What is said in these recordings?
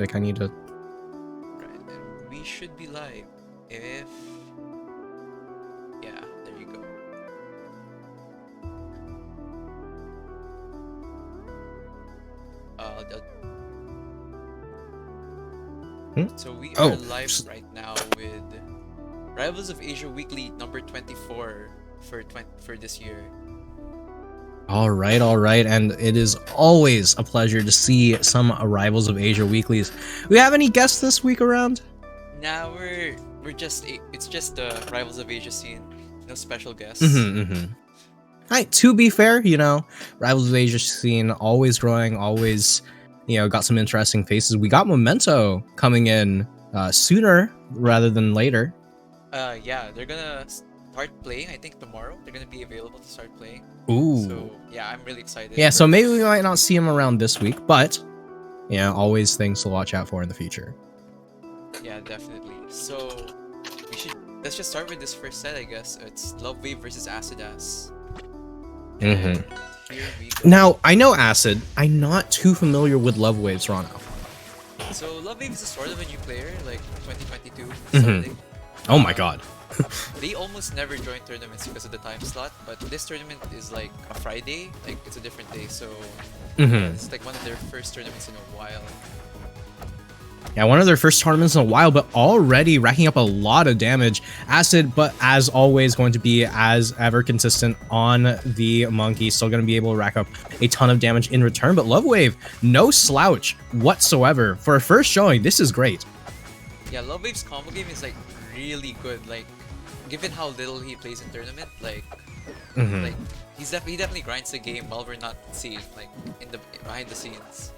Like, I need to... Right, and we should be live if... Yeah, there you go. The... So we are live right now with Rivals of Asia Weekly number 24 for this year. All right, and it is always a pleasure to see some Rivals of Asia weeklies. We have any guests this week around? Nah, we're just it's just the Rivals of Asia scene. No special guests. Right, to be fair, you know, Rivals of Asia scene always growing, always, you know, got some interesting faces. We got Memento coming in sooner rather than later. Yeah, they're gonna start playing. I think tomorrow they're gonna be available to start playing. Ooh. So yeah, I'm really excited. Yeah, so maybe we might not see him around this week, but yeah, always things to watch out for in the future. Yeah, definitely. So let's just start with this first set, I guess. It's Love Wave versus Acid Ass. Here we go. Now, I know Acid. I'm not too familiar with Love Waves, Rano. So Love Wave is a sort of a new player, like 2022 something. Oh my god. They almost never join tournaments because of the time slot, but this tournament is like a Friday, like it's a different day, so it's like one of their first tournaments in a while. Yeah, one of their first tournaments in a while, but already racking up a lot of damage. Acid, but as always, going to be as ever consistent on the monkey. Still going to be able to rack up a ton of damage in return, but Love Wave, no slouch whatsoever. For a first showing, this is great. Yeah, Love Wave's combo game is like really good. Like, given how little he plays in tournament, like, like he definitely grinds the game while we're not seeing, like, behind the scenes.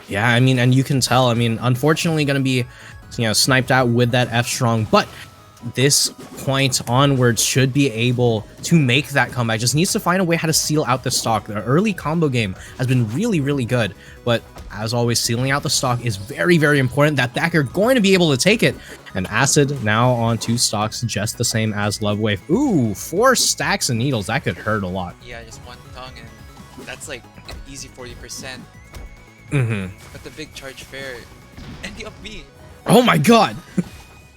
Yeah, I mean, and you can tell. I mean, unfortunately, going to be, you know, sniped out with that F strong, but this point onwards should be able to make that comeback. Just needs to find a way how to seal out the stock. The early combo game has been really, really good, but as always, sealing out the stock is very, very important. That backer going to be able to take it. And Acid now on 2 stocks, just the same as Love Wave. Ooh, 4 stacks of needles. That could hurt a lot. Yeah, just one tongue, and that's like an easy 40%. But the big charge fair and the up B. Oh my god!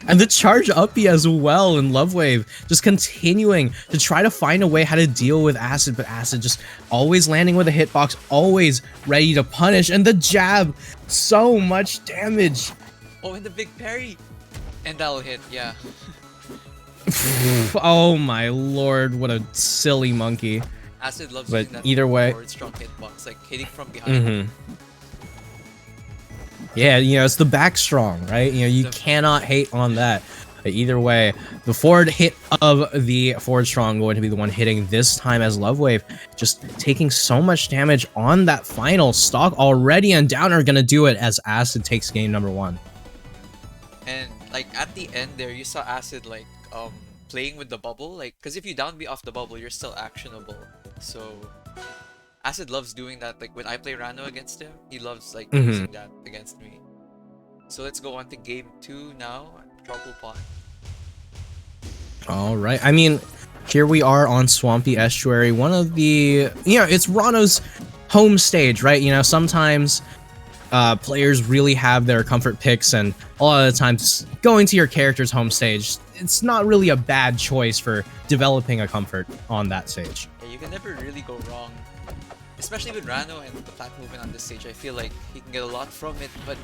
And the charge up B as well in Love Wave, just continuing to try to find a way how to deal with Acid, but Acid just always landing with a hitbox, always ready to punish, and the jab, so much damage. Oh, and the big parry, and that'll hit, yeah. Oh my lord, what a silly monkey. Acid loves but using that either way, forward strong hitbox, like hitting from behind. Yeah, you know, it's the back strong, right? You know, you cannot hate on that. But either way, the forward hit of the forward strong going to be the one hitting this time as Love Wave, just taking so much damage on that final stock already, and Downer gonna do it as Acid takes game number 1. And like at the end there, you saw Acid like playing with the bubble, like because if you down B off the bubble, you're still actionable. So Acid loves doing that. Like when I play Rano against him, he loves like using that against me. So let's go on to game 2 now. Porqpine. All right. I mean, here we are on Swampy Estuary. One of the, you know, it's Rano's home stage, right? You know, sometimes players really have their comfort picks, and a lot of the times going to your character's home stage, it's not really a bad choice for developing a comfort on that stage. Yeah, you can never really go wrong. Especially with Rano and the flat movement on this stage, I feel like he can get a lot from it, but...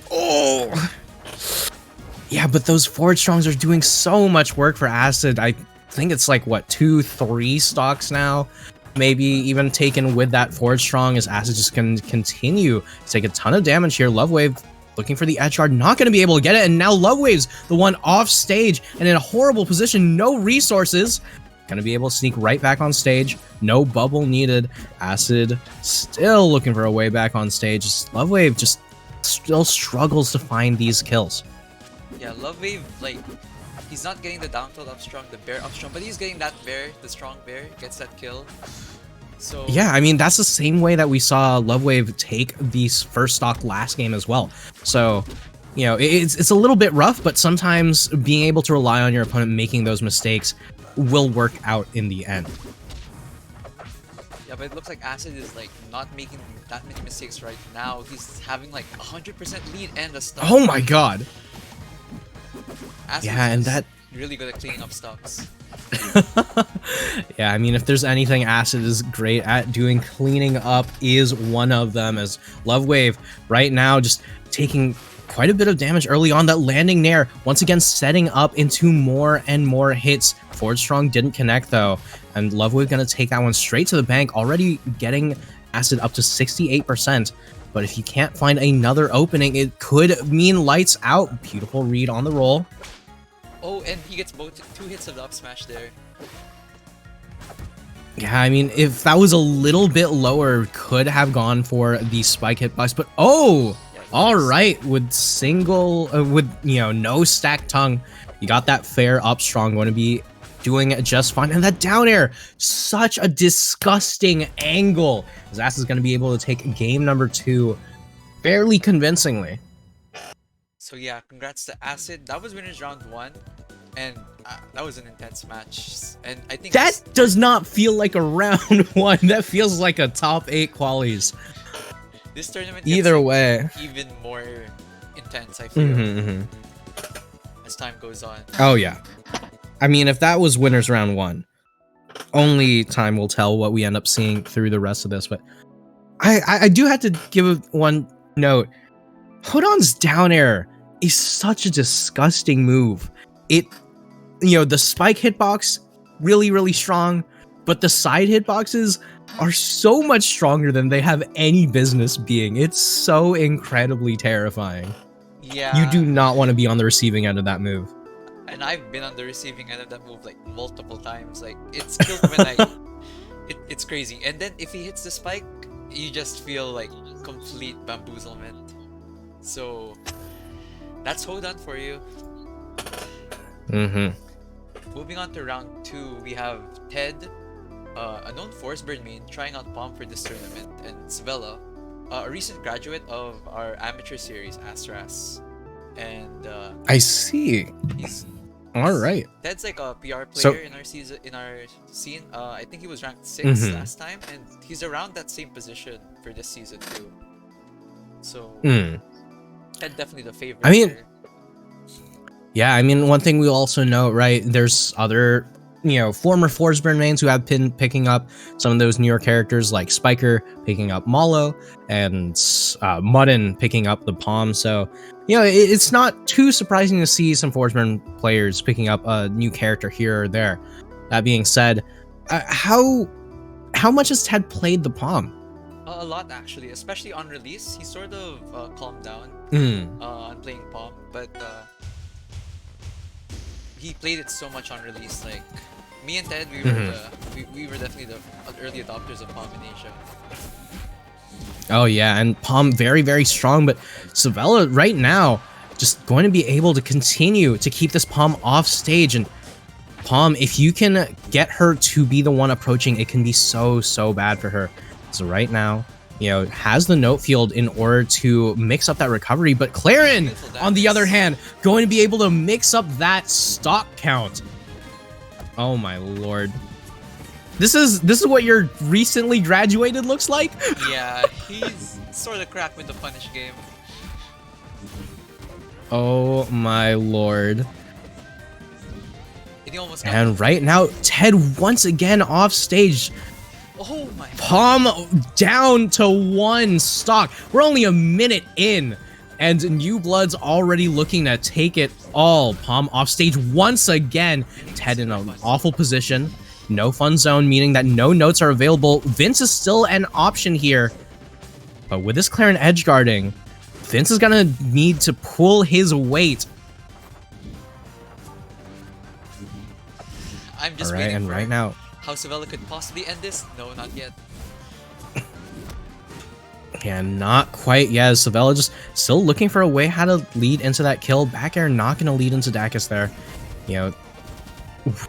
Oh! Yeah, but those forward strongs are doing so much work for Acid. I think it's like, what, 2-3 stocks now? Maybe even taken with that forward strong as Acid just can continue to take a ton of damage here. Love Wave looking for the edge guard, not going to be able to get it, and now Love Wave's the one off stage and in a horrible position, no resources. Gonna be able to sneak right back on stage. No bubble needed. Acid still looking for a way back on stage. Love Wave just still struggles to find these kills. Yeah, Love Wave, like, he's not getting the down tilt up strong, the bear up strong, but he's getting that bear, the strong bear, gets that kill. So yeah, I mean, that's the same way that we saw Love Wave take the first stock last game as well. So, you know, it's a little bit rough, but sometimes being able to rely on your opponent making those mistakes will work out in the end. Yeah, but it looks like Acid is like not making that many mistakes right now. He's having like 100% lead and a stock. Oh my god. Acid Yeah, and that really good at cleaning up stocks. yeah, I mean, if there's anything Acid is great at doing, cleaning up is one of them, as Love Wave right now just taking quite a bit of damage early on. That landing nair, once again, setting up into more and more hits. Forward Strong didn't connect, though, and Love Wave gonna take that one straight to the bank, already getting Acid up to 68%. But if you can't find another opening, it could mean lights out. Beautiful read on the roll. Oh, and he gets both 2 hits of the up smash there. Yeah, I mean, if that was a little bit lower, could have gone for the spike hitbox, but oh, Yeah, all right, with single, with, you know, no stacked tongue, you got that fair up strong, going to be doing just fine. And that down air, such a disgusting angle. Zas is going to be able to take game number 2 fairly convincingly. So yeah, congrats to Acid. That was winners round 1, and that was an intense match. And I think That does not feel like a round 1. That feels like a top 8 qualies. This tournament Either way, even more intense, I feel, as time goes on. Oh yeah. I mean, if that was winners round 1, only time will tell what we end up seeing through the rest of this. But I do have to give one note. Hodon's down air is such a disgusting move. It, you know, the spike hitbox, really, really strong, but the side hitboxes are so much stronger than they have any business being. It's so incredibly terrifying. Yeah. You do not want to be on the receiving end of that move. And I've been on the receiving end of that move like multiple times. Like, it's killed when it's crazy. And then if he hits the spike, you just feel like complete bamboozlement. So that's Hodon for you. Moving on to round 2, we have Ted, a known Force Burn main, trying out Palm for this tournament, and Svella, a recent graduate of our amateur series, Astras. And I see. All right. Ted's like a PR player in our scene. I think he was ranked 6 last time, and he's around that same position for this season too. So Ted definitely the favorite. I mean, here. yeah, I mean, one thing we also know, right? There's other, you know, former Forsburn mains who have been picking up some of those newer characters, like Spiker picking up Malo and Mudden picking up the Palm. So, you know, it's not too surprising to see some Forsburn players picking up a new character here or there. That being said, how much has Ted played the Palm? A lot actually, especially on release. He sort of calmed down on playing Palm, but he played it so much on release. Like, me and Ted, we were definitely the early adopters of Palm in Asia. Oh yeah, and Palm very, very strong, but Savella right now just going to be able to continue to keep this Palm off stage. And Palm, if you can get her to be the one approaching, it can be so, so bad for her. So right now, you know, has the note field in order to mix up that recovery, but Claren, on the other hand, going to be able to mix up that stock count. Oh my lord. This is what your recently graduated looks like? Yeah, he's sort of cracked with the punish game. Oh my lord. And he almost got And right now, Ted once again off stage. Oh my. Palm down to 1 stock. We're only a minute in, and New Blood's already looking to take it all. Palm off stage once again. Ted in an awful position. No fun zone, meaning that no notes are available. Vince is still an option here. But with this Claren edge guarding, Vince is gonna need to pull his weight. I'm just All right, waiting and for right now, how Savella could possibly end this. No, not yet. yeah, not quite yet. Savella just still looking for a way how to lead into that kill. Back air not gonna lead into Dacus there. You know,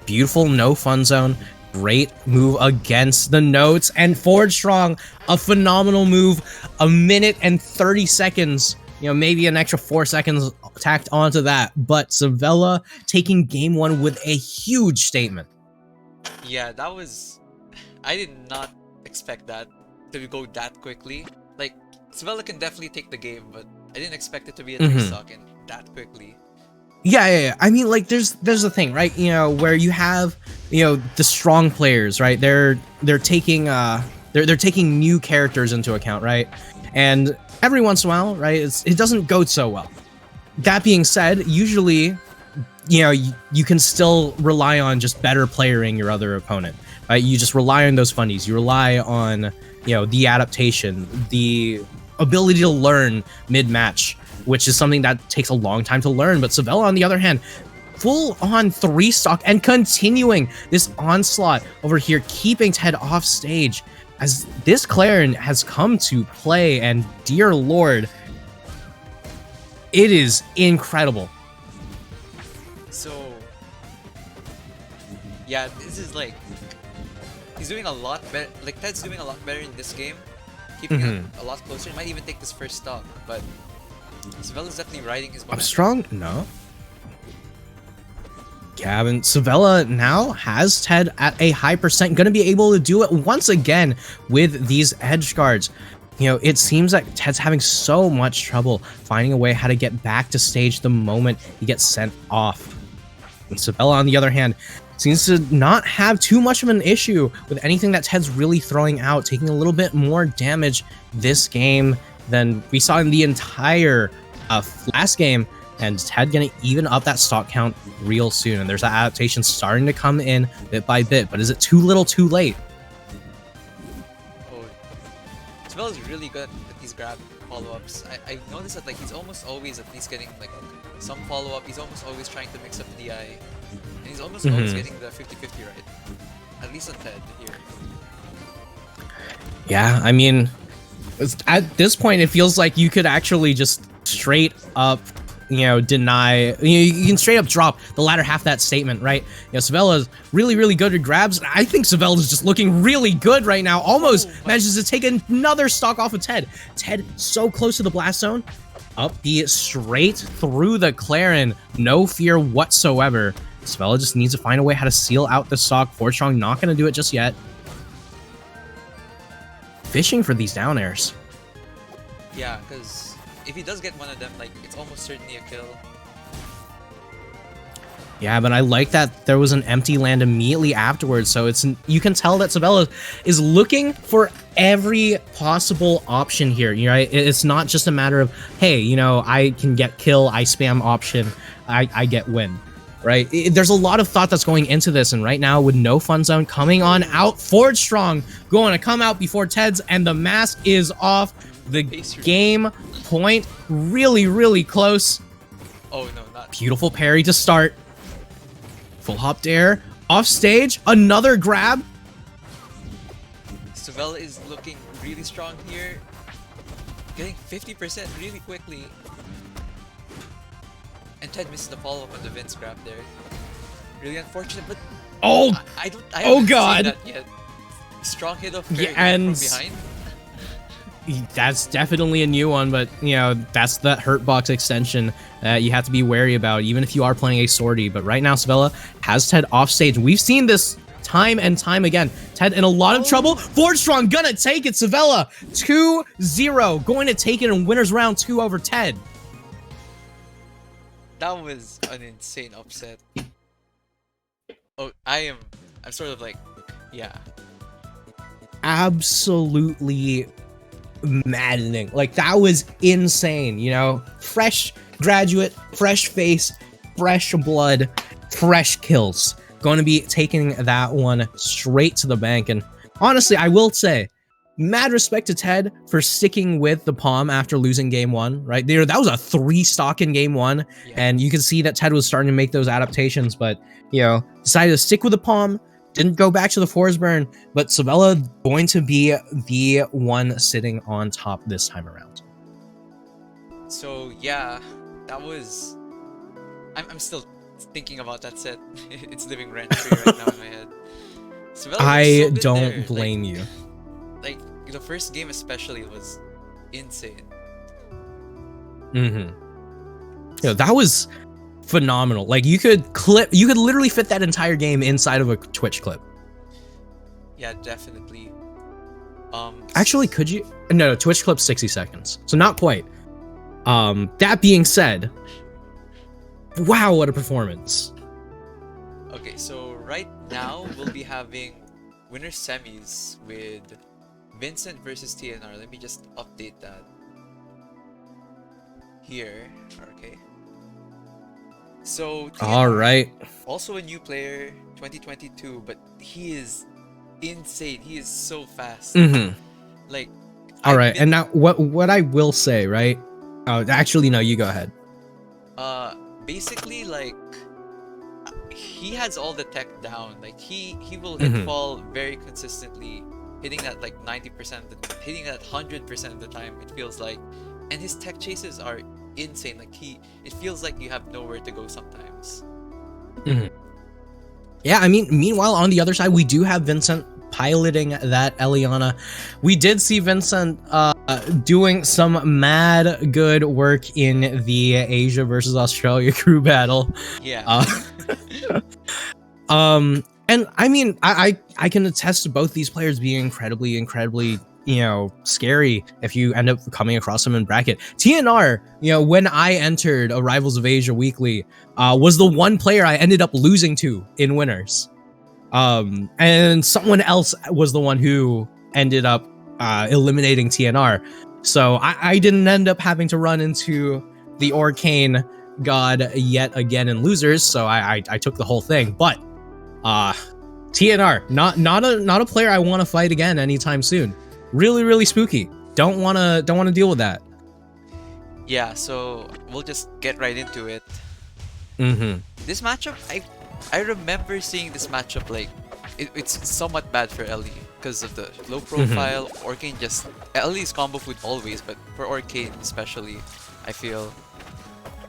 beautiful no fun zone. Great move against the notes, and Forward Strong, a phenomenal move. A minute and 30 seconds, you know, maybe an extra 4 seconds tacked onto that, but Savella taking game 1 with a huge statement. Yeah, that was... I did not expect that to go that quickly. Like, Savella can definitely take the game, but I didn't expect it to be a 3-stock and that quickly. Yeah. I mean, like, there's a thing, right? You know, where you have, you know, the strong players, right? They're taking they're taking new characters into account, right? And every once in a while, right, it doesn't go so well. That being said, usually, you know, you can still rely on just better playering your other opponent, right? You just rely on those fundies. You rely on, you know, the adaptation, the ability to learn mid-match, which is something that takes a long time to learn. But Savella, on the other hand, full on 3-stock and continuing this onslaught over here, keeping Ted off stage as this Clarin has come to play. And dear Lord, it is incredible. So, yeah, this is like, he's doing a lot better. Like, Ted's doing a lot better in this game, keeping it a lot closer. He might even take this first stock, but Savella's definitely riding his momentum. I'm strong? No. Gavin, Savella now has Ted at a high percent, going to be able to do it once again with these edge guards. You know, it seems like Ted's having so much trouble finding a way how to get back to stage the moment he gets sent off. And Savella, on the other hand, seems to not have too much of an issue with anything that Ted's really throwing out, taking a little bit more damage this game than we saw in the entire last game. And Ted gonna even up that stock count real soon. And there's that adaptation starting to come in bit by bit. But is it too little too late? Oh, Savella's really good at these grab follow-ups. I noticed that like he's almost always at least getting like some follow-up. He's almost always trying to mix up DI. And he's almost always getting the 50-50 right. At least on Ted here. Yeah, I mean, at this point, it feels like you could actually just straight up, you know, deny, you can straight up drop the latter half of that statement, right? You know, Savella's really, really good at grabs. I think Savella's just looking really good right now. Almost manages to take another stock off of Ted. Ted so close to the blast zone. Up B straight through the Clarin. No fear whatsoever. Savella just needs to find a way how to seal out the stock. Ford Strong not going to do it just yet. Fishing for these down airs. Yeah, because if he does get one of them, like, it's almost certainly a kill. Yeah, but I like that there was an empty land immediately afterwards, so you can tell that Savella is looking for every possible option here. You know, it's not just a matter of, hey, you know, I can get kill, I spam option, I get win, right? There's a lot of thought that's going into this, and right now with no fun zone coming on out, Ford Strong going to come out before Ted's, and the mask is off. The game point really, really close. Oh no, not beautiful parry to start. Full hop dare. Off stage. Another grab. Savella is looking really strong here. Getting 50% really quickly. And Ted misses the follow-up on the Vince grab there. Really unfortunate, but oh, I haven't God. seen that yet. Strong hit of parry and from behind. That's definitely a new one, but you know, that's the hurt box extension that you have to be wary about, even if you are playing a sortie. But right now, Savella has Ted off stage. We've seen this time and time again. Ted in a lot of trouble. Ford Strong gonna take it. Savella 2-0, going to take it in winners round 2 over Ted. That was an insane upset. Oh, I'm sort of like, yeah. Absolutely maddening. Like, that was insane, you know? Fresh graduate, fresh face, fresh blood, fresh kills. Going to be taking that one straight to the bank. And honestly, I will say, mad respect to Ted for sticking with the Palm after losing game 1, right? That was a 3-stock in game 1, yeah. And you can see that Ted was starting to make those adaptations, but, you know, decided to stick with the Palm, didn't go back to the Forest Burn, but Savella going to be the one sitting on top this time around. So, yeah, that was... I'm still thinking about that set. It's living rent-free right now in my head. Savella I so don't there. blame you. Like, the first game especially was insane. Mm-hmm. Yeah, that was phenomenal. Like, you could literally fit that entire game inside of a Twitch clip. Yeah, definitely. Actually, could you? No, Twitch clip 60 seconds. So not quite. That being said, wow, what a performance. Okay, so right now we'll be having winner semis with Vincent versus TNR. Let me just update that here. Okay. So TNR, All right. also a new player, 2022, but he is insane. He is so fast. Like, all right, and now what I will say, right? Actually, no, you go ahead. Basically, like, he has all the tech down. Like, he will hit fall very consistently, hitting that like 90%, hitting that 100% of the time. It feels like, and his tech chases are insane. Like, it feels like you have nowhere to go sometimes. Yeah, I mean, meanwhile, on the other side, we do have Vincent piloting that Eliana. We did see Vincent doing some mad good work in the Asia versus Australia crew battle. Yeah. And I mean, I can attest to both these players being incredibly, you know, scary if you end up coming across them in bracket. TNR, you know, when I entered a Rivals of Asia weekly, was the one player I ended up losing to in winners. And someone else was the one who ended up eliminating TNR. So I didn't end up having to run into the Arcane God yet again in losers, so I took the whole thing. But TNR, not a player I want to fight again anytime soon. Really spooky. Don't wanna deal with that. Yeah, so we'll just get right into it. This matchup, I remember seeing this matchup, like, it's somewhat bad for Ellie because of the low profile. Arcane just, Ellie's combo food always, but for Arcane especially, I feel,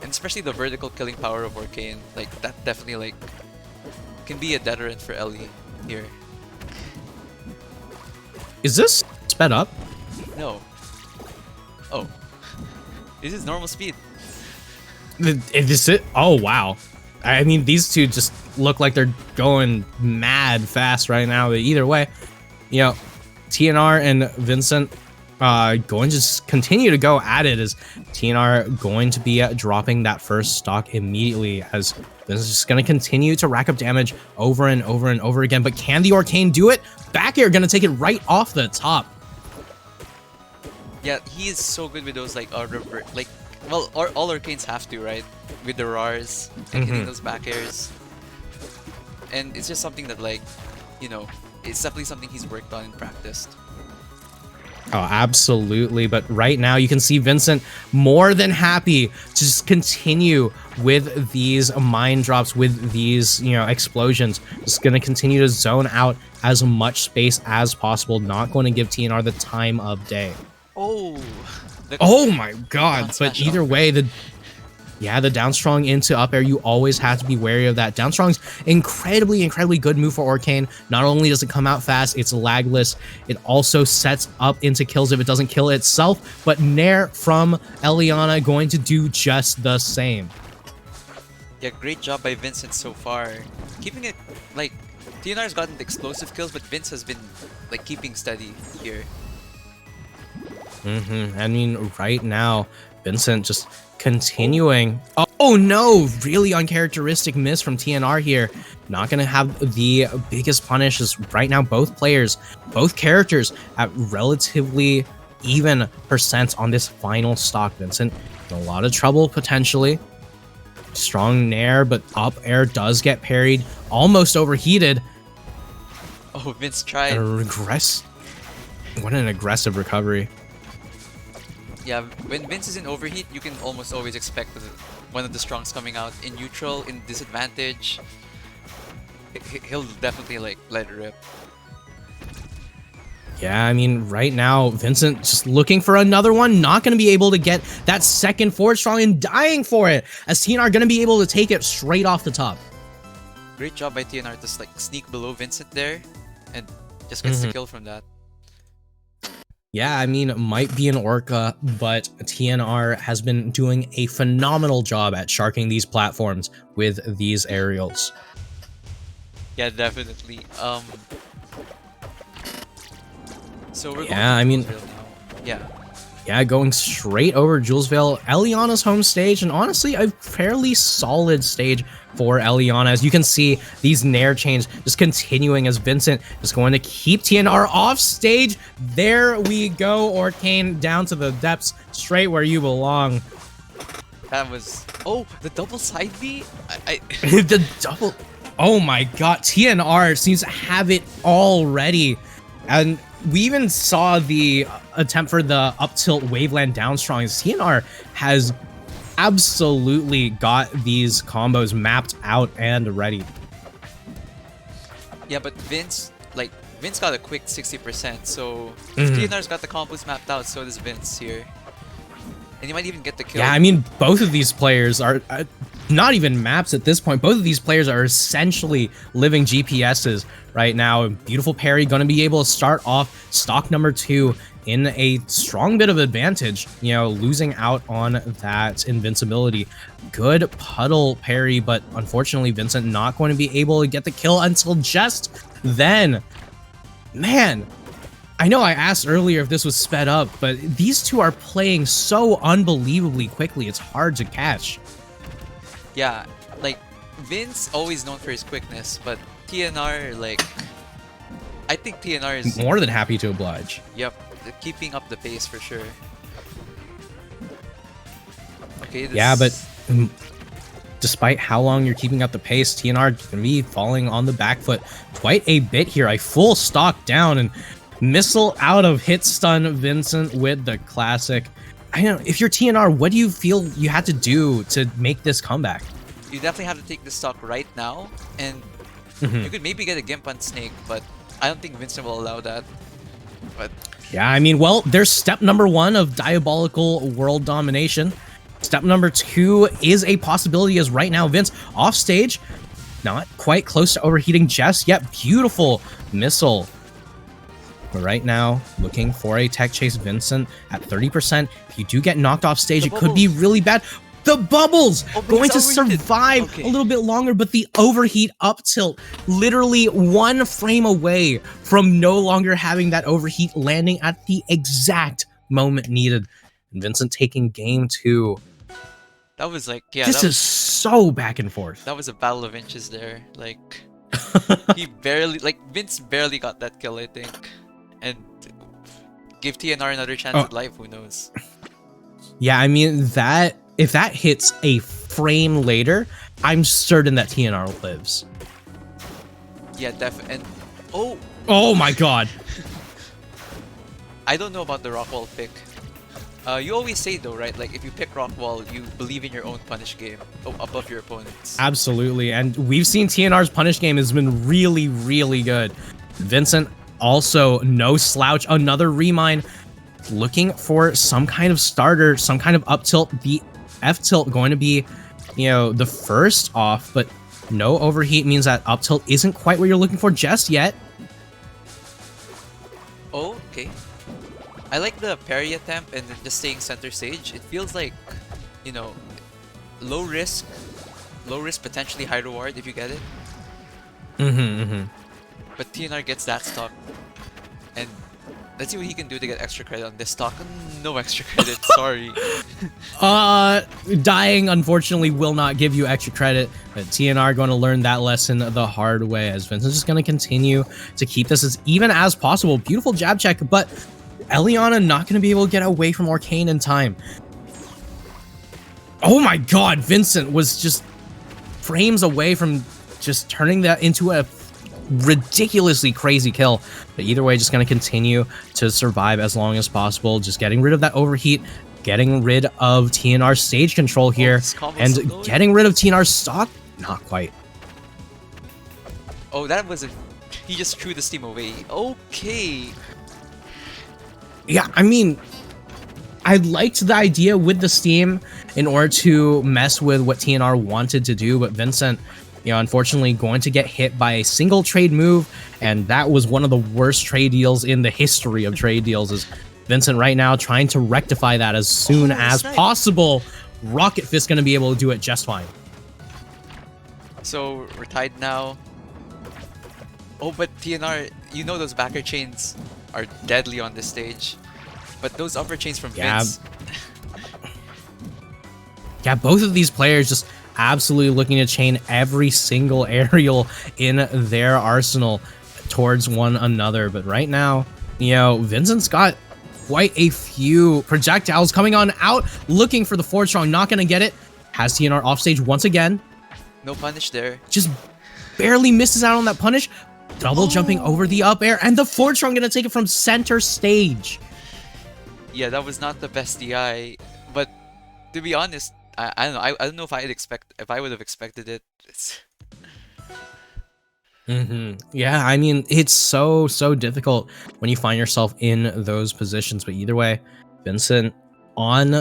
and especially the vertical killing power of Arcane, like, that definitely, like, can be a deterrent for Ellie here. Is this sped up? No. Oh. This is normal speed. Is this it? Oh, wow. I mean, these two just look like they're going mad fast right now. But either way, you know, TNR and Vincent going to just continue to go at it, as TNR going to be dropping that first stock immediately, as this is just going to continue to rack up damage over and over again. But can the Arcane do it? Back air going to take it right off the top. Yeah, he is so good with those, like, like, well, all Arcanes have to, right? With the RARs and hitting those back airs. And it's just something that, like, you know, it's definitely something he's worked on and practiced. Oh, absolutely. But right now you can see Vincent more than happy to just continue with these mine drops, with these, you know, explosions. Just going to continue to zone out as much space as possible. Not going to give TNR the time of day. Oh my god. But either way, the down strong into up air, you always have to be wary of that. Down strong's incredibly good move for Arcane. Not only does it come out fast, it's lagless. It also sets up into kills if it doesn't kill itself. But Nair from Eliana going to do just the same. Yeah, great job by Vincent so far. Keeping it, like, TNR's gotten the explosive kills, but Vince has been, like, keeping steady here. I mean, right now, Vincent just continuing. Oh no, really uncharacteristic miss from TNR here. Not gonna have the biggest punish, as right now both characters at relatively even percents on this final stock. Vincent in a lot of trouble potentially. Strong nair, but up air does get parried, almost overheated. Oh, Vince tried. What an aggressive recovery. Yeah, when Vince is in overheat, you can almost always expect one of the strongs coming out. In neutral, in disadvantage, he'll definitely, like, let it rip. Yeah, I mean, right now, Vincent just looking for another one, not going to be able to get that second forward strong and dying for it, as TNR going to be able to take it straight off the top. Great job by TNR to just, like, sneak below Vincent there, and just gets the kill from that. Yeah, I mean, it might be an Orca, but TNR has been doing a phenomenal job at sharking these platforms with these aerials. So we're Yeah, I going mean- to Julesville now. Yeah. Yeah, going straight over Julesville, Eliana's home stage, and honestly, a fairly solid stage for Eliana. As you can see, these Nair chains just continuing as Vincent is going to keep TNR off stage. There we go, Orcane down to the depths, straight where you belong. That was... Oh, the double side B? The double... Oh my god, TNR seems to have it already. And we even saw the attempt for the up tilt waveland down strong. TNR has absolutely got these combos mapped out and ready. Yeah, but Vince got a quick 60%, so if TNR's got the combos mapped out, so does Vince here. And he might even get the kill. Yeah, I mean, both of these players are not even maps at this point. Both of these players are essentially living GPSs right now. Beautiful Parry going to be able to start off stock number 2 in a strong bit of advantage, you know, losing out on that invincibility. Good puddle parry, but unfortunately Vincent not going to be able to get the kill until just then. Man, I know I asked earlier if this was sped up, but these two are playing so unbelievably quickly, it's hard to catch. Yeah, like, Vince always known for his quickness, but TNR, like, I think TNR is... More than happy to oblige. Yep, keeping up the pace for sure. Okay, this... Yeah, but despite how long you're keeping up the pace, TNR is going to be falling on the back foot quite a bit here. A full stock down and missile out of hit stun Vincent with the classic. I don't know, if you're TNR, what do you feel you had to do to make this comeback? You definitely have to take the stock right now, and you could maybe get a Gimp on Snake, but I don't think Vincent will allow that. But yeah, I mean, well, there's step number 1 of diabolical world domination. Step number 2 is a possibility, as right now Vince off stage, not quite close to overheating just yet. Beautiful missile. But right now, looking for a tech chase. Vincent at 30%. If you do get knocked off stage, it could be really bad. The bubbles going to survive a little bit longer, but the overheat up tilt, literally 1 frame away from no longer having that overheat, landing at the exact moment needed. And Vincent taking game 2. that was like, yeah, This is so back and forth. that was a battle of inches there. Like, Vince barely got that kill, I think. And give TNR another chance at life, who knows? Yeah, I mean, that if that hits a frame later, I'm certain that TNR lives. Yeah, definitely. And Oh my god. I don't know about the Rockwall pick. You always say though, right? Like, if you pick Rockwall, you believe in your own punish game above your opponents. Absolutely, and we've seen TNR's punish game has been really, really good. Vincent also no slouch, another remine, looking for some kind of starter, some kind of up tilt. The F tilt going to be, you know, the first off, but no overheat means that up tilt isn't quite what you're looking for just yet. Oh, okay. I like the parry attempt and then just staying center stage. It feels like, you know, low risk, potentially high reward if you get it. But TNR gets that stock, and let's see what he can do to get extra credit on this stock. No extra credit, sorry. Dying unfortunately will not give you extra credit, but TNR going to learn that lesson the hard way, as Vincent's just going to continue to keep this as even as possible. Beautiful jab check, but Eliana not going to be able to get away from Orcane in time. Oh my god, Vincent was just frames away from just turning that into a ridiculously crazy kill. But either way, just going to continue to survive as long as possible, just getting rid of that overheat, getting rid of TNR stage control here, and getting rid of TNR stock. Not quite. Oh, that was a... He just threw the steam away. Okay. Yeah, I mean, I liked the idea with the steam in order to mess with what TNR wanted to do, but Vincent, you know, unfortunately going to get hit by a single trade move, and that was one of the worst trade deals in the history of trade deals. Is Vincent right now trying to rectify that as soon as possible. Rocket Fist going to be able to do it just fine. So we're tied now. Oh, but TNR, you know those backer chains. are deadly on this stage. But those upper chains from Yeah. Vince. Yeah, both of these players just absolutely looking to chain every single aerial in their arsenal towards one another. But right now, you know, Vincent's got quite a few projectiles coming on out, looking for the forward strong, not going to get it. Has TNR offstage once again. No punish there. Just barely misses out on that punish. Double jumping over the up air, and the forward strong going to take it from center stage. Yeah, that was not the best DI, but to be honest, I don't know. I don't know if I would have expected it. Yeah, I mean, it's so difficult when you find yourself in those positions. But either way, Vincent on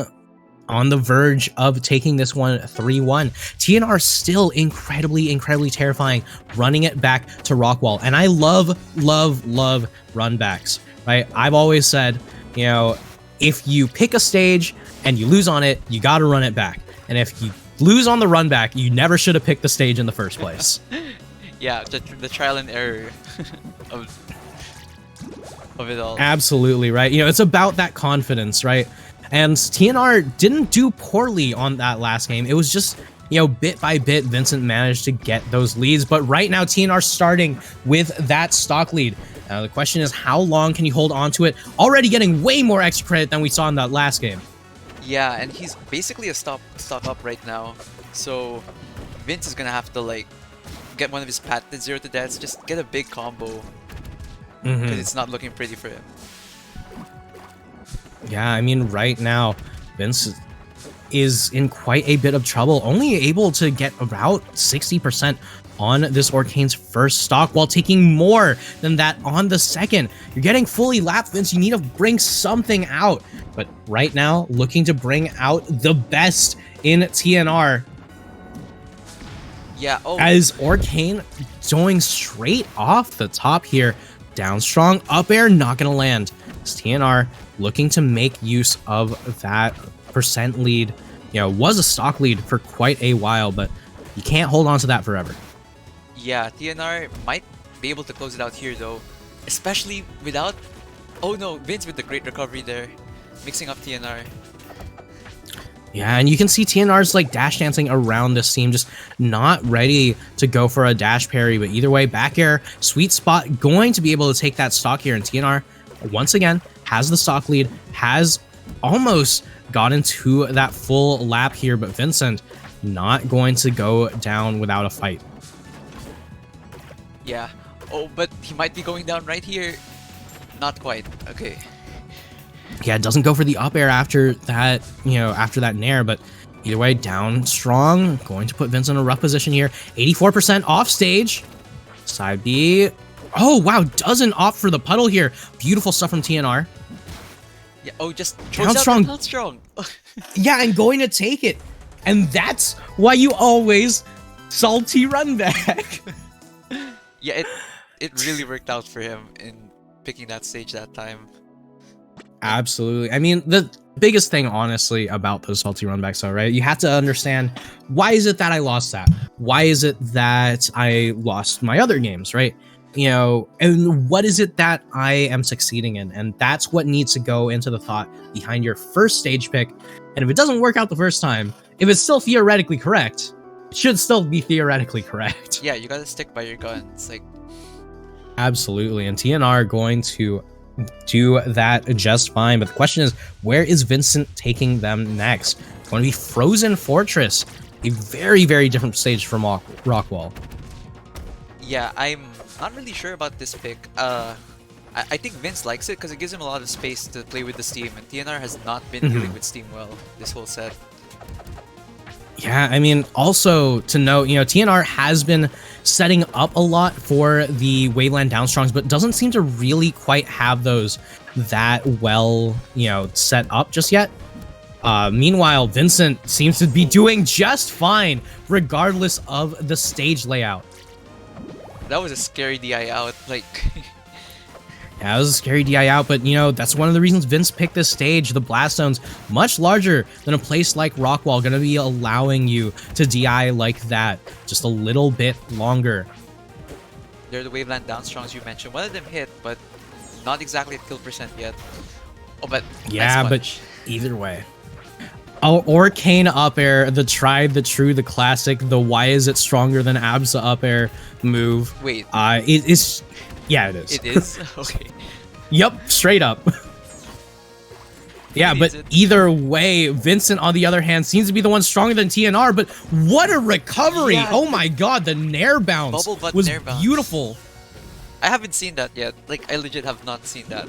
the verge of taking this one 3-1. TNR still incredibly terrifying, running it back to Rockwall. And I love run backs, right? I've always said, you know, if you pick a stage and you lose on it, you got to run it back. And if you lose on the run back, you never should have picked the stage in the first place. Yeah, the trial and error of it all. Absolutely, right? You know, it's about that confidence, right? And TNR didn't do poorly on that last game. It was just, you know, bit by bit, Vincent managed to get those leads. But right now, TNR starting with that stock lead. Now, the question is, how long can you hold on to it? Already getting way more extra credit than we saw in that last game. Yeah, and he's basically a stock up right now. So Vince is gonna have to like get one of his patented 0 to deaths, just get a big combo. Because it's not looking pretty for him. Yeah, I mean, right now, Vince is in quite a bit of trouble, only able to get about 60% on this Orcane's first stock while taking more than that on the second. You're getting fully lapped, Vince. You need to bring something out. But right now, looking to bring out the best in TNR. Yeah, as Orcane going straight off the top here. Down strong, up air, not going to land. It's TNR looking to make use of that percent lead. You know, was a stock lead for quite a while, but you can't hold on to that forever. Yeah, TNR might be able to close it out here though, especially without... Oh no, Vince with the great recovery there, mixing up TNR. Yeah, and you can see TNR's like dash dancing around this team, just not ready to go for a dash parry. But either way, back air, sweet spot, going to be able to take that stock here. And TNR, once again, has the stock lead, has almost gotten to that full lap here. But Vincent not going to go down without a fight. Yeah. Oh, but he might be going down right here. Not quite. Okay. Yeah, it doesn't go for the up air after that, you know, after that nair, but either way, down strong, going to put Vince in a rough position here. 84% off stage. Side B. Oh, wow, doesn't opt for the puddle here. Beautiful stuff from TNR. Yeah, oh, just down strong. Down strong. Yeah, and going to take it. And that's why you always salty run back. Yeah, it really worked out for him in picking that stage that time. Absolutely. I mean, the biggest thing, honestly, about those salty runbacks, though, right? You have to understand, why is it that I lost that? Why is it that I lost my other games, right? You know, and what is it that I am succeeding in? And that's what needs to go into the thought behind your first stage pick. And if it doesn't work out the first time, if it's still theoretically correct, it should still be theoretically correct. Yeah, you gotta stick by your guns. Like, absolutely. And TNR going to do that just fine. But the question is, where is Vincent taking them next? Going to be Frozen Fortress, a very different stage from Rockwall. Yeah, I'm not really sure about this pick. I think Vince likes it because it gives him a lot of space to play with the Steam, and TNR has not been dealing with Steam well this whole set. Yeah, I mean, also to note, you know, TNR has been setting up a lot for the Waveland Downstrongs, but doesn't seem to really quite have those that well, you know, set up just yet. Meanwhile, Vincent seems to be doing just fine, regardless of the stage layout. That was a scary DI out, like... Yeah, it was a scary DI out, but, you know, that's one of the reasons Vince picked this stage. The blast zone's much larger than a place like Rockwall, going to be allowing you to DI like that just a little bit longer. They're the Waveland Downstrongs you mentioned. One of them hit, but not exactly at kill percent yet. Oh, but Yeah, nice but punch. either way. Oh, Orcane up air, the tried, the true, the classic, the why is it stronger than Absa up air move. Wait, It's yeah, it is. it is? Okay. Yep, straight up. Yeah, Really, but is it? either way, Vincent, on the other hand, seems to be the one stronger than TNR, but what a recovery! Yeah, Oh my god, the Nair bounce Bubble butt was Nair bounce. beautiful. I haven't seen that yet. Like, I legit have not seen that.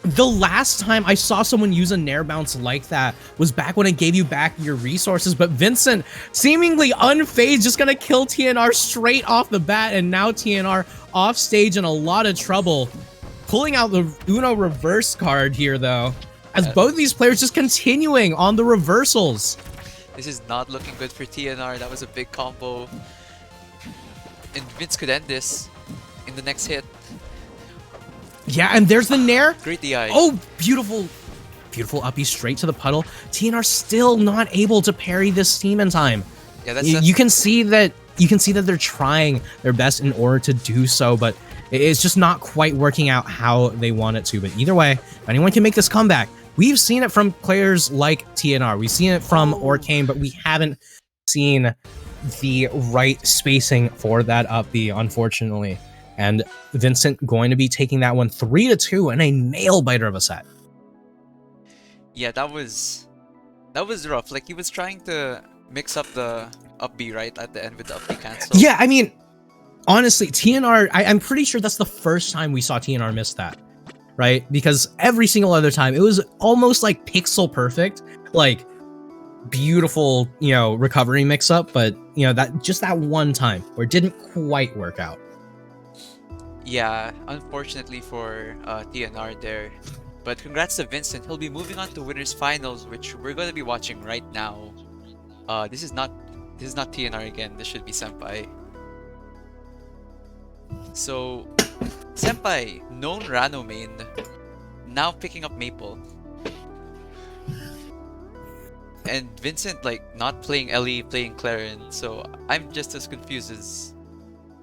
The last time I saw someone use a Nair bounce like that was back when it gave you back your resources, but Vincent, seemingly unfazed, just gonna kill TNR straight off the bat, and now TNR off stage in a lot of trouble. Pulling out the Uno reverse card here, though, as both these players just continuing on the reversals. This is not looking good for TNR. That was a big combo. And Vince could end this in the next hit. Yeah, and there's the Nair. Great DI. Oh, beautiful. Beautiful uppie straight to the puddle. TNR still not able to parry this team in time. Yeah, that's You can see that they're trying their best in order to do so, but it's just not quite working out how they want it to. But either way, if anyone can make this comeback. We've seen it from players like TNR. We've seen it from Orcane, but we haven't seen the right spacing for that up B, unfortunately. And Vincent going to be taking that one 3-2 in a nail biter of a set. Yeah, that was rough. Like, he was trying to mix up the up B right at the end with the up B cancel. Yeah, I mean, honestly, TNR, I'm pretty sure that's the first time we saw TNR miss that, right? Because every single other time, it was almost like pixel perfect, like beautiful, recovery mix up, but, that one time where it didn't quite work out. Yeah, unfortunately for TNR there. But congrats to Vincent. He'll be moving on to winners finals, which we're going to be watching right now. This is not TNR again. This should be Senpai. So, Senpai, known Rano main, now picking up Maple. And Vincent, like, not playing Ellie, playing Claren. So I'm just as confused as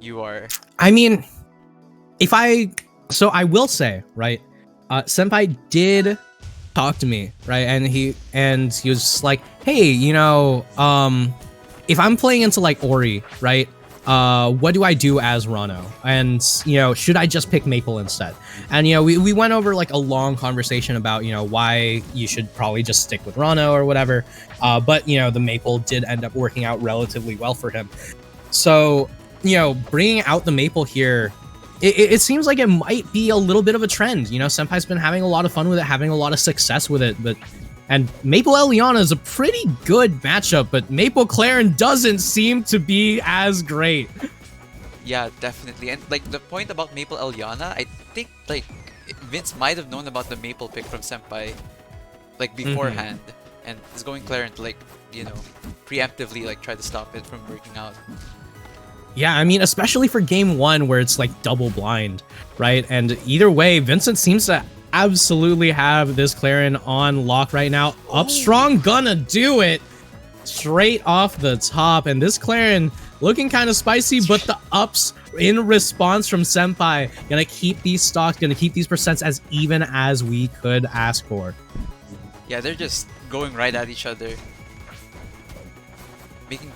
you are. I mean, I will say, right, Senpai did talk to me, right, and he was like, hey, if I'm playing into like Ori, right, what do I do as Rano? And should I just pick Maple instead? And we went over like a long conversation about why you should probably just stick with Rano or whatever, but the Maple did end up working out relatively well for him. So bringing out the Maple here, it seems like it might be a little bit of a trend. Senpai's been having a lot of fun with it, having a lot of success with it, and Maple Eliana is a pretty good matchup, but Maple Claren doesn't seem to be as great. Yeah, definitely. And like the point about Maple Eliana, I think like Vince might have known about the Maple pick from Senpai like beforehand, and is going Claren to like, preemptively like try to stop it from working out. Yeah, I mean, especially for game one where it's like double blind, right? And either way, Vincent seems to absolutely have this Claren on lock right now. Up strong, gonna do it straight off the top. And this Claren looking kind of spicy, but the ups in response from Senpai gonna keep these stocks, gonna keep these percents as even as we could ask for. Yeah, they're just going right at each other. Making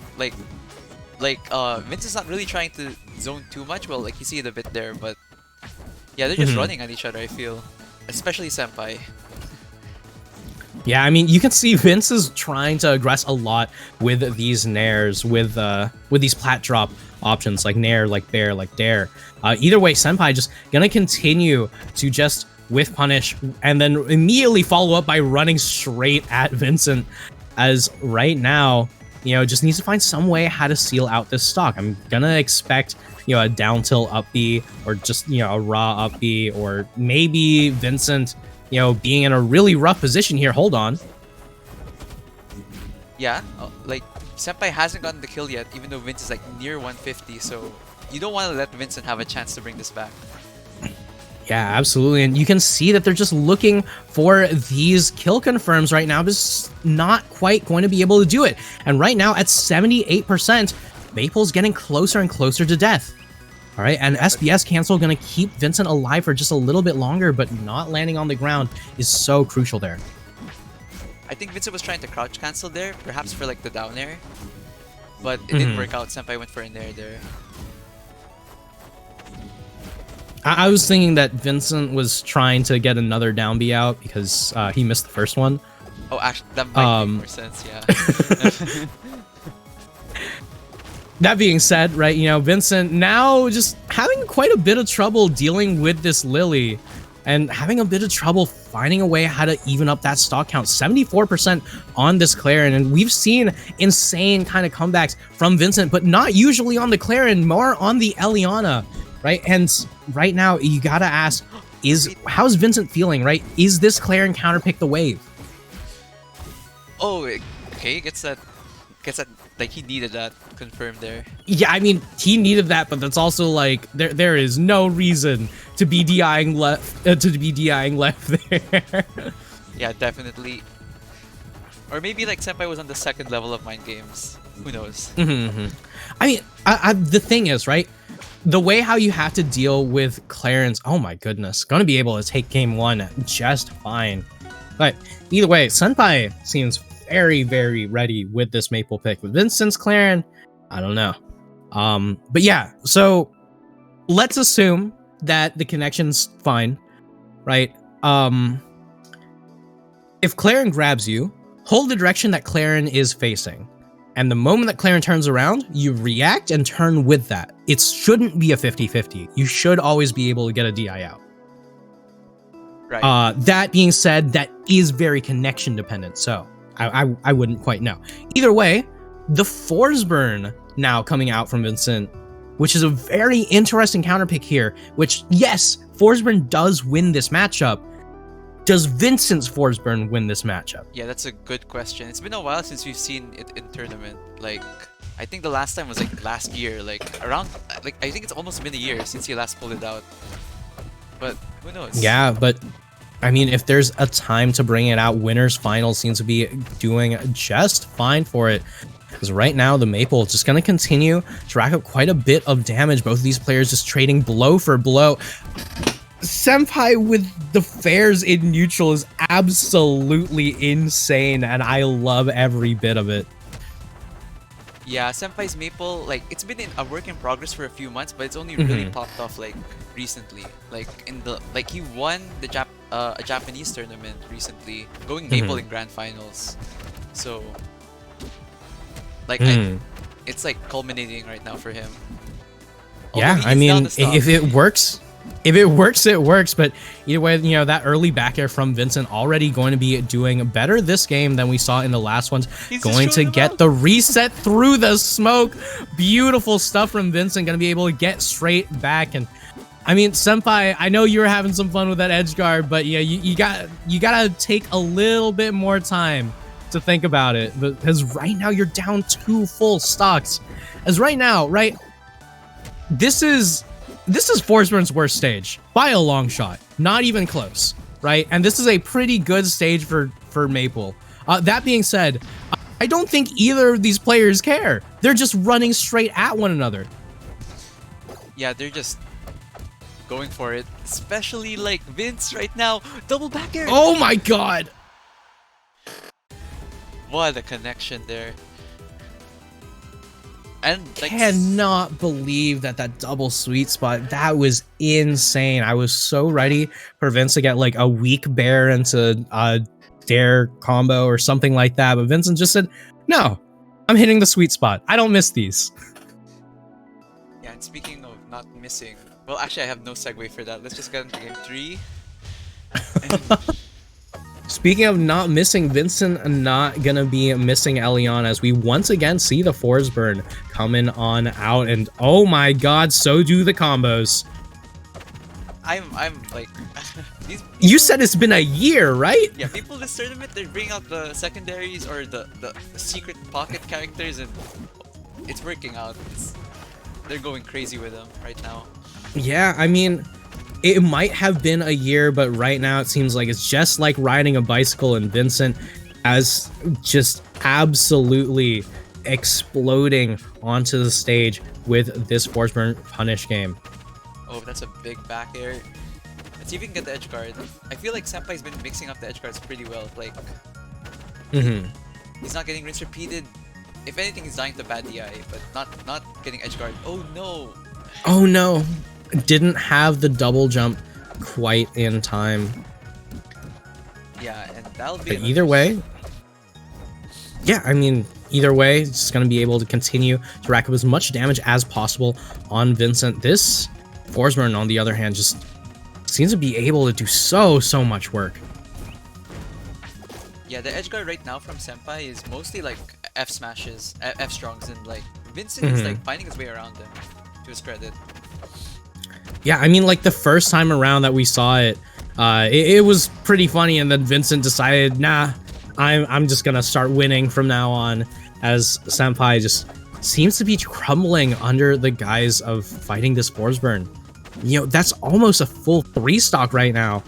Vince is not really trying to zone too much. Well, like you see it a bit there, but yeah, they're just running at each other, I feel. Especially Senpai. Yeah, I mean, you can see Vince is trying to aggress a lot with these nairs, with these plat drop options, like nair, like bear, like dare. Either way, Senpai just gonna continue to just whiff punish and then immediately follow up by running straight at Vincent, as right now, just needs to find some way how to seal out this stock. I'm gonna expect, a down tilt up B, or just, a raw up B, or maybe Vincent, being in a really rough position here. Hold on. Yeah, like Senpai hasn't gotten the kill yet, even though Vince is like near 150, so you don't want to let Vincent have a chance to bring this back. Yeah, absolutely. And you can see that they're just looking for these kill confirms right now, but just not quite going to be able to do it. And right now at 78%, Maple's getting closer and closer to death. All right, and SBS cancel gonna keep Vincent alive for just a little bit longer, but not landing on the ground is so crucial there. I think Vincent was trying to crouch cancel there, perhaps for like the down air, but it didn't work out. Senpai went for an air there. I was thinking that Vincent was trying to get another down B out because he missed the first one. Oh, actually, that might make more sense, yeah. That being said, right, you know, Vincent now just having quite a bit of trouble dealing with this Lily and having a bit of trouble finding a way how to even up that stock count. 74% on this Claren, and we've seen insane kind of comebacks from Vincent, but not usually on the Claren, more on the Eliana, right? And right now, you gotta ask, how's Vincent feeling, right? Is this Claren counterpick the wave? Oh, okay, gets that, like he needed that confirmed there. Yeah, I mean, he needed that, but that's also like there is no reason to be DIing left there. Yeah, definitely. Or maybe like Senpai was on the second level of mind games. Who knows? I mean, the thing is, right? The way how you have to deal with Clarence, oh my goodness, gonna be able to take game one just fine. But either way, Senpai seems very, very ready with this Maple pick. With Vincent's Claren, I don't know. But yeah, so let's assume that the connection's fine, right? If Claren grabs you, hold the direction that Claren is facing. And the moment that Claren turns around, you react and turn with that. It shouldn't be a 50-50. You should always be able to get a DI out. Right. That being said, that is very connection dependent, so I wouldn't quite know. Either way, the Force Burn now coming out from Vincent, which is a very interesting counterpick here, which, yes, Force Burn does win this matchup. Does Vincent's Force Burn win this matchup? Yeah, that's a good question. It's been a while since we've seen it in tournament. Like, I think the last time was like last year, like around, like I think it's almost been a year since he last pulled it out. But who knows? Yeah, but I mean, if there's a time to bring it out, Winners Finals seems to be doing just fine for it. Because right now, the Maple is just going to continue to rack up quite a bit of damage. Both of these players just trading blow for blow. Senpai with the Fairs in neutral is absolutely insane, and I love every bit of it. Yeah, Senpai's Maple, like, it's been a work in progress for a few months, but it's only really popped off, like, recently. Like, he won the a Japanese tournament recently, going Maple in Grand Finals. So, like, it's, like, culminating right now for him. Yeah, I mean, if it works... If it works, it works, but either way, you know, that early back air from Vincent already going to be doing better this game than we saw in the last ones. He's going to get the reset through the smoke. Beautiful stuff from Vincent, going to be able to get straight back. And I mean, Senpai, I know you were having some fun with that edge guard, but yeah, you gotta take a little bit more time to think about it, because right now you're down 2 full stocks. As right now, right, this is Force Burn's worst stage by a long shot, not even close, right? And this is a pretty good stage for Maple. That being said, I don't think either of these players care. They're just running straight at one another. Yeah, they're just going for it, especially like Vince right now. Double back air. Oh my god! What a connection there. And like, cannot believe that double sweet spot. That was insane. I was so ready for Vince to get like a weak bear into a dare combo or something like that, but Vincent just said, no, I'm hitting the sweet spot. I don't miss these. Yeah, and speaking of not missing, well, actually I have no segue for that. Let's just get into game 3. Speaking of not missing, Vincent not gonna be missing Eliana as we once again see the Force Burn coming on out, and oh my god, so do the combos. I'm like, you said it's been a year, right? Yeah, people this tournament, they bring out the secondaries or the secret pocket characters, and it's working out. They're going crazy with them right now. Yeah, I mean, it might have been a year, but right now it seems like it's just like riding a bicycle, and Vincent has just absolutely exploding onto the stage with this Force Burn punish game. Oh, that's a big back air. Let's see if we can get the edge guard. I feel like Senpai's been mixing up the edge guards pretty well. Like, he's not getting rinse repeated. If anything, he's dying to bad DI, but not getting edge guard. Oh no! Oh no! Didn't have the double jump quite in time. Yeah, and that'll be. But either way, yeah, I mean, either way, it's just going to be able to continue to rack up as much damage as possible on Vincent. This Force Burn, on the other hand, just seems to be able to do so much work. Yeah, the edge guard right now from Senpai is mostly like F smashes, F strongs, and like Vincent is like finding his way around them, to his credit. Yeah, I mean, like the first time around that we saw it, it was pretty funny, and then Vincent decided, nah, I'm just gonna start winning from now on, as Senpai just seems to be crumbling under the guise of fighting this Force Burn. You know, that's almost a full 3-stock right now.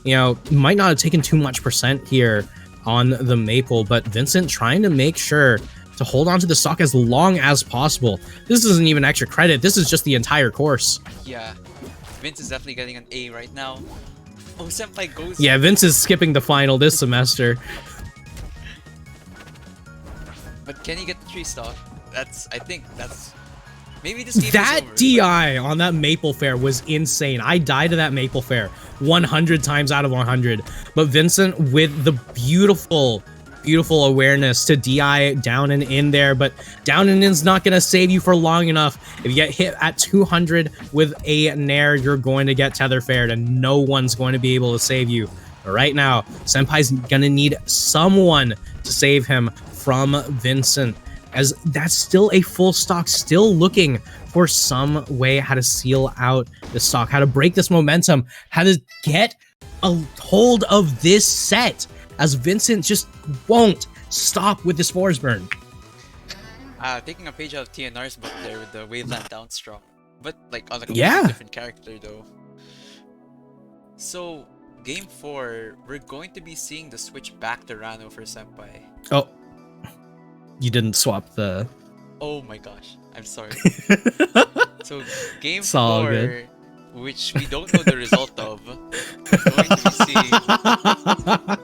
You know, might not have taken too much percent here on the Maple, but Vincent trying to make sure to hold on to the stock as long as possible. This isn't even extra credit, this is just the entire course. Yeah, Vince is definitely getting an A right now. Oh, Senpai goes... Yeah, Vince is skipping the final this semester. But can he get the 3-stock? I think that's... Maybe this game that is over, DI on that Maple Fair was insane. I died to that Maple Fair 100 times out of 100. But Vincent with the beautiful awareness to DI down and in there. But down and in's not going to save you for long enough. If you get hit at 200 with a Nair, you're going to get tether faired and no one's going to be able to save you. But right now, Senpai's going to need someone to save him from Vincent, as that's still a full stock, still looking for some way how to seal out the stock, how to break this momentum, how to get a hold of this set, as Vincent just won't stop with this Force Burn. Taking a page out of TNR's book there with the Waveland down strong, but like on a completely different character though. So game 4, we're going to be seeing the switch back to Rano for Senpai. Oh. You didn't swap the... Oh my gosh, I'm sorry. So game it's all 4, good. which we don't know the result of, we're going to be seeing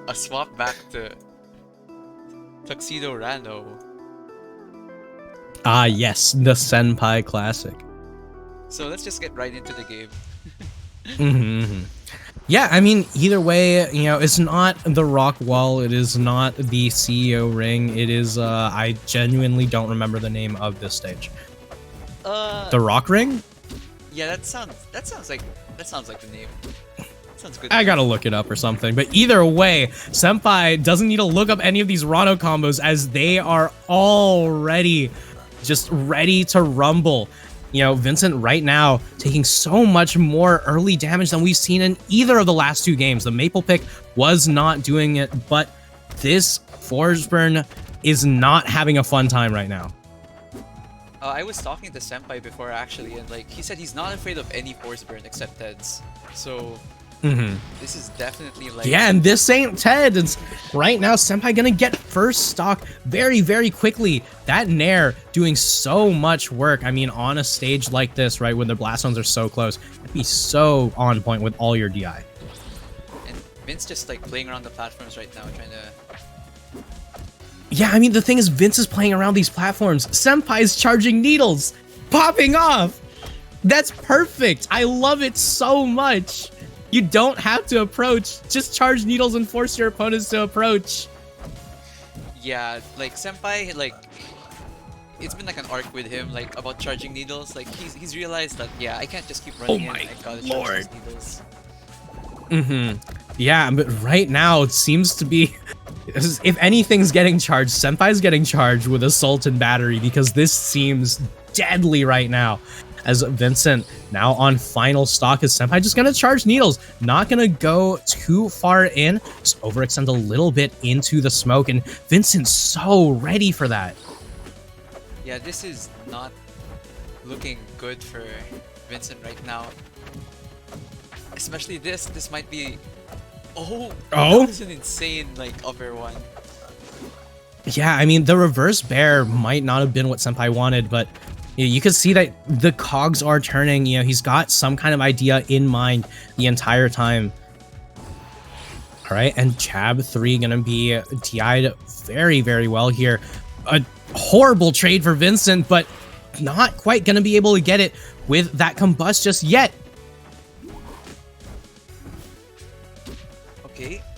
a swap back to Tuxedo Rano. Ah yes, the Senpai Classic. So let's just get right into the game. Yeah, I mean, either way, you know, it's not the Rock Wall, it is not the CEO Ring, it is, I genuinely don't remember the name of this stage. The Rock Ring? Yeah, that sounds like the name. Sounds good. I gotta look it up or something, but either way, Senpai doesn't need to look up any of these Rano combos, as they are already just ready to rumble. You know, Vincent right now taking so much more early damage than we've seen in either of the last 2 games. The Maple Pick was not doing it, but this Force Burn is not having a fun time right now. I was talking to Senpai before actually, and like he said he's not afraid of any Force Burn except Ted's. So this is definitely like... Yeah, and this ain't Ted. It's right now Senpai gonna get first stock very quickly. That Nair doing so much work. I mean, on a stage like this, right, when the blast zones are so close, it'd be so on point with all your DI. And Vince just like playing around the platforms right now, trying to... Yeah, I mean, the thing is, Vince is playing around these platforms. Senpai's charging needles, popping off. That's perfect. I love it so much. You don't have to approach. Just charge needles and force your opponents to approach. Yeah, like Senpai, like it's been like an arc with him, like about charging needles. Like he's realized that yeah, I can't just keep running in. I gotta charge these needles. Yeah, but right now it seems to be, if anything's getting charged, Senpai's getting charged with Assault and Battery, because this seems deadly right now. As Vincent now on final stock, is Senpai just gonna charge needles, not gonna go too far in, just overextend a little bit into the smoke, and Vincent's so ready for that. Yeah, this is not looking good for Vincent right now. Especially this might be... Oh! That was an insane, like, upper one. Yeah, I mean, the reverse bear might not have been what Senpai wanted, but you can see that the cogs are turning. You know, he's got some kind of idea in mind the entire time. All right, and Chab 3 gonna be TI'd very, very well here. A horrible trade for Vincent, but not quite gonna be able to get it with that combust just yet.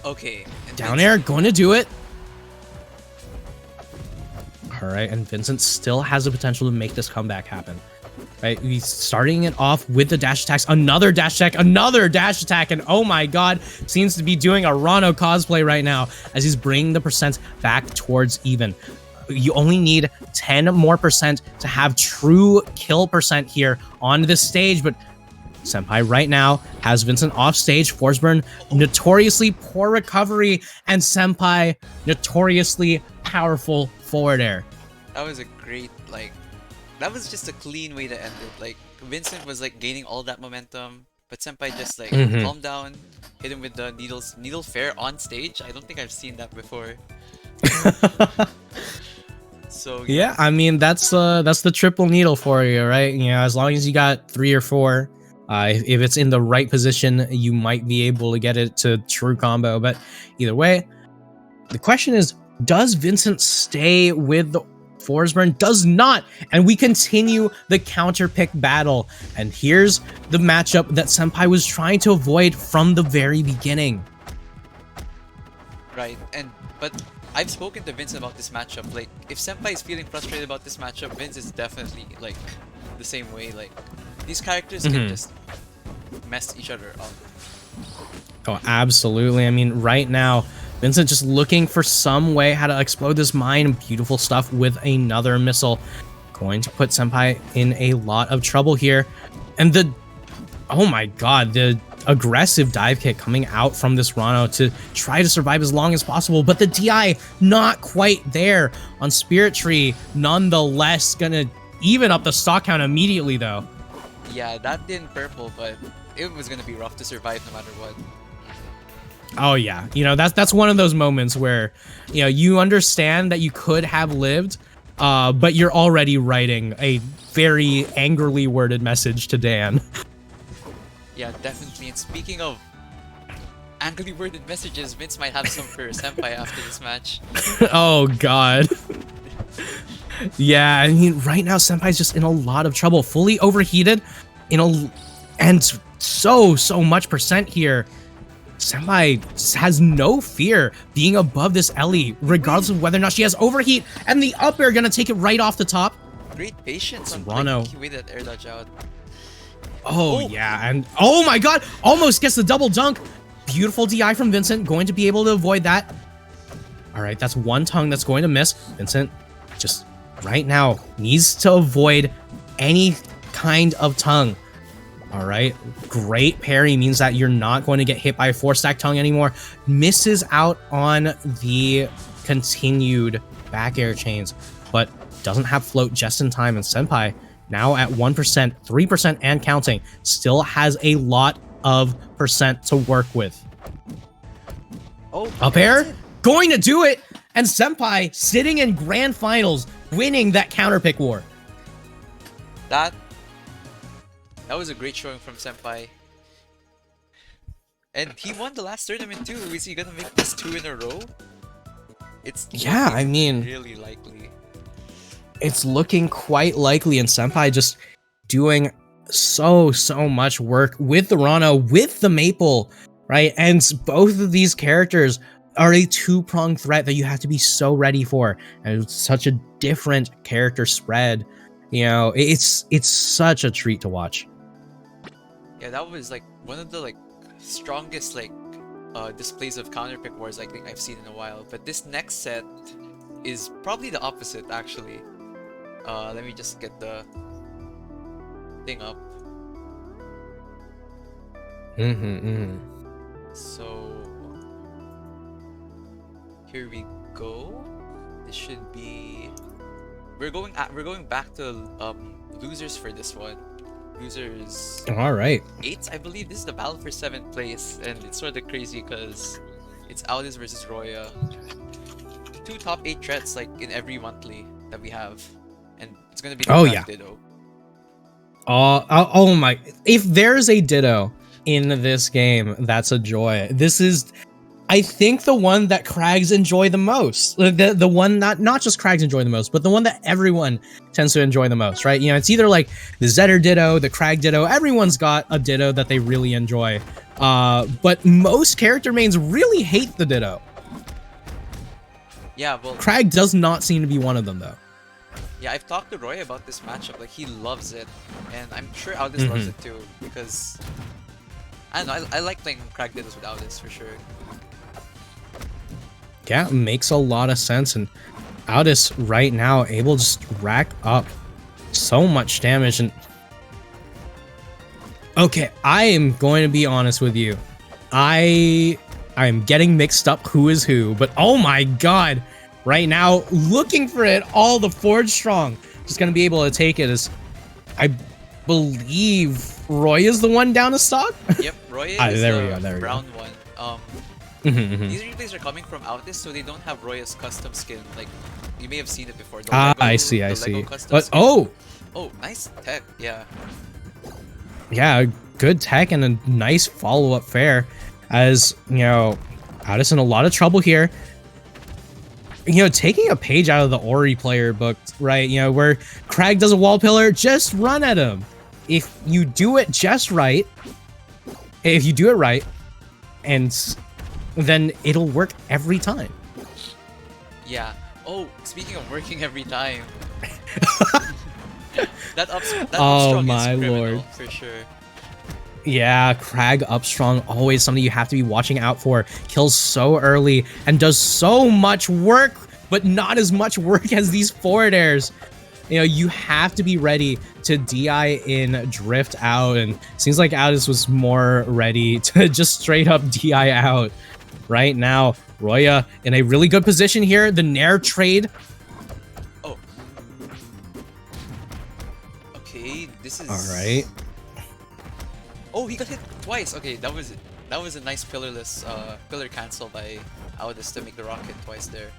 Okay. And Down air, going to do it. All right, and Vincent still has the potential to make this comeback happen. Right, he's starting it off with the dash attacks, another dash attack, and oh my god, seems to be doing a Rano cosplay right now as he's bringing the percent back towards even. You only need 10 more percent to have true kill percent here on this stage, but Senpai right now has Vincent off stage. Force burn, notoriously poor recovery, and Senpai notoriously powerful forward air. that was a great, like, that was just a clean way to end it. Like, Vincent was like gaining all that momentum, but Senpai just like calmed down, hit him with the needle fair on stage. I don't think I've seen that before. So yeah, I mean that's the triple needle for you, right? You know, as long as you got 3 or 4, if it's in the right position, you might be able to get it to true combo. But either way, the question is, does Vincent stay with the Force burn? Does not, and we continue the counter pick battle. And here's the matchup that Senpai was trying to avoid from the very beginning. right, but I've spoken to Vince about this matchup. Like, if Senpai is feeling frustrated about this matchup, Vince is definitely like the same way. Like, these characters can just mess each other up. Oh, absolutely. I mean, right now, Vincent just looking for some way how to explode this mine. Beautiful stuff with another missile. Going to put Senpai in a lot of trouble here. And oh my god, the aggressive dive kick coming out from this Rano to try to survive as long as possible. But the DI not quite there on Spirit Tree. Nonetheless, gonna even up the stock count immediately though. Yeah, that didn't purple, but it was gonna be rough to survive no matter what. Oh yeah, you know, that's one of those moments where, you know, you understand that you could have lived, but you're already writing a very angrily worded message to Dan. Yeah, definitely. And speaking of angrily worded messages, Vince might have some for Senpai after this match. Oh god. Yeah, I mean, right now Senpai's just in a lot of trouble, fully overheated, and so much percent here. Senpai has no fear being above this Ellie, regardless of whether or not she has overheat, and the up air gonna take it right off the top. Great patience on Rano. like, way that air dodge out. Oh yeah, and oh my god, almost gets the double dunk. Beautiful DI from Vincent, going to be able to avoid that. All right, that's one tongue that's going to miss. Vincent just right now needs to avoid any kind of tongue. All right, great parry means that you're not going to get hit by a 4-stack tongue anymore. Misses out on the continued back air chains, but doesn't have float just in time. And Senpai now at 1%, 3% and counting, still has a lot of percent to work with. Oh, up air, going to do it, and Senpai sitting in grand finals, winning that counter pick war. That was a great showing from Senpai. And he won the last tournament too. Is he gonna make this 2 in a row? Yeah, I mean, really likely. It's looking quite likely, and Senpai just doing so much work with the Rano, with the Maple, right? And both of these characters are a 2-pronged threat that you have to be so ready for. And it's such a different character spread. You know, it's such a treat to watch. Yeah, that was like one of the like strongest like displays of counter pick wars I think I've seen in a while. But this next set is probably the opposite actually. Let me just get the thing up. So here we go. This should be. We're going back to losers for this one. Losers. All right. 8, I believe. This is the battle for 7th place, and it's sort of crazy because it's Audis versus Roya. two top 8 threats like in every monthly that we have, and it's gonna be the Oh, Crab yeah. Ditto. Oh my! If there's a Ditto in this game, that's a joy. This is, I think, the one that Crags enjoy the most. The one not just Crags enjoy the most, but the one that everyone tends to enjoy the most, right? You know, it's either like the Zetter Ditto, the Crag Ditto. Everyone's got a Ditto that they really enjoy. But most character mains really hate the Ditto. Yeah, well, Crag does not seem to be one of them, though. yeah, I've talked to Roy about this matchup. Like, he loves it, and I'm sure Aldis loves it too, because I don't know. I like playing Crag Dittos with Aldis for sure. Yeah, it makes a lot of sense, and Aldis right now able to just rack up so much damage. And okay, I am going to be honest with you. I'm getting mixed up who is who, but oh my god, right now, looking for it, all the Forge Strong just gonna be able to take it as I believe Roy is the one down to stock. Yep, Roy is the brown one. These replays are coming from Altis, so they don't have Roy's custom skin. Like, you may have seen it before. I see. But skin. oh, nice tech, yeah. Yeah, good tech and a nice follow-up fair. As you know, Altis in a lot of trouble here. You know, taking a page out of the Ori player book, right? You know, where Crag does a wall pillar, just run at him. If you do it just right, and then it'll work every time. Yeah. Oh, speaking of working every time, that oh Upstrong my is criminal, lord, for sure. Yeah, Crag Upstrong, always something you have to be watching out for. Kills so early and does so much work, but not as much work as these forward airs. You know, you have to be ready to DI in, drift out, and seems like Aldis was more ready to just straight up DI out. Right now, Roya in a really good position here. The Nair trade. Oh. Okay, this is... Alright. Oh, he got hit twice. Okay, that was a nice pillarless pillar cancel by Aldis to make the rocket twice there.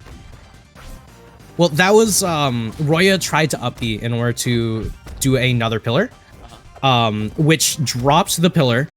Well, that was Roya tried to up B in order to do another pillar, which drops the pillar,